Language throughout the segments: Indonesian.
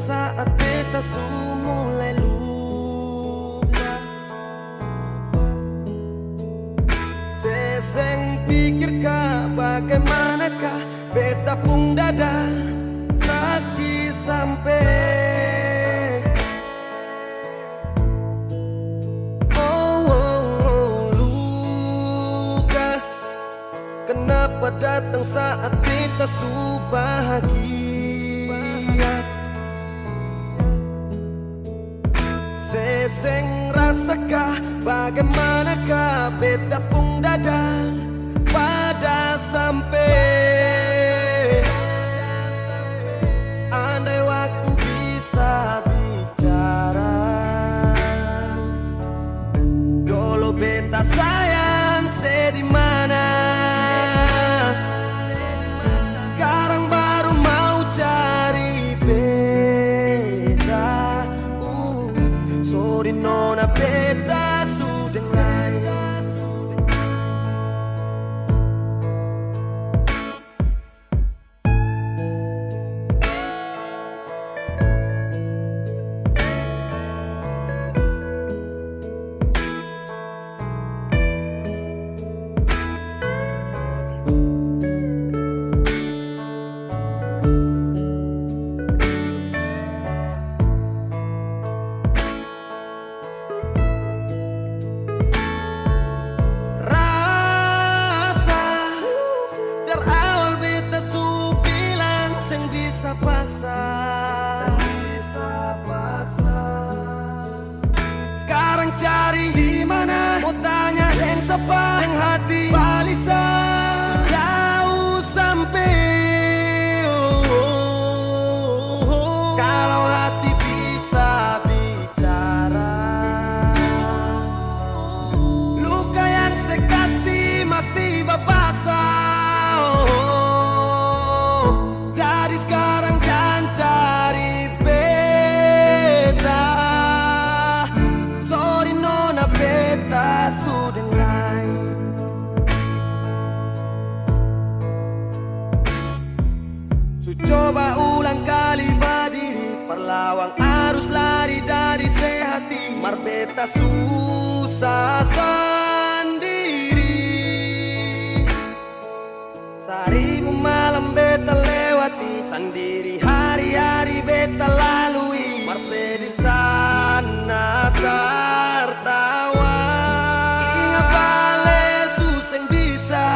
saat beta su mulai lupa. Seseng pikirkah bagaimanakah beta pun dada sakit sampai. Kenapa datang saat kita su bahagia? Seseng rasakah bagaimanakah beta pun dada pada sampai. Andai waktu bisa bicara, dulu beta sayang sedih mana. Nona beta sudah lain. Sekarang cari di mana? Mau tanya yang siapa? Yang hati balisa jauh sampai. Kalau hati bisa bicara, luka yang saya kasih masih berbasah. Jadi sekarang jangan cari beta. Sorry nona beta sudah lain. Su coba ulang kali berdiri, perlawan arus lari dari sehati. Mar beta susah sendiri. Seribu malam beta lewati, sendiri hari-hari beta lalui. Mar sedih sana tertawa. Ingat bale suseng bisa.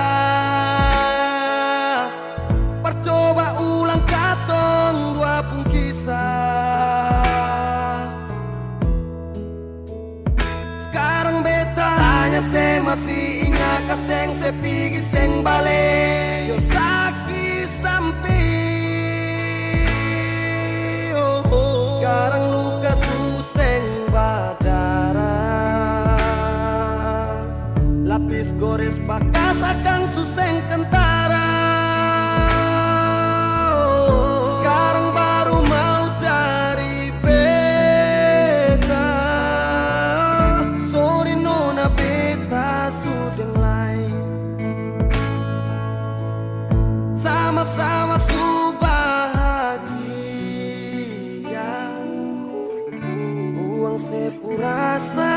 Percoba ulang katong dua pun kisah. Sekarang beta tanya se masih ingat kaseng se pigi seng bale. Sio sakit sampai. Sekarang luka suseng berdarah. Lapis gores bakas akan suseng kentara. Sekarang baru mau cari beta. Sorry nona beta sudah lain. Sama-sama su bahagia. Buang sepurasa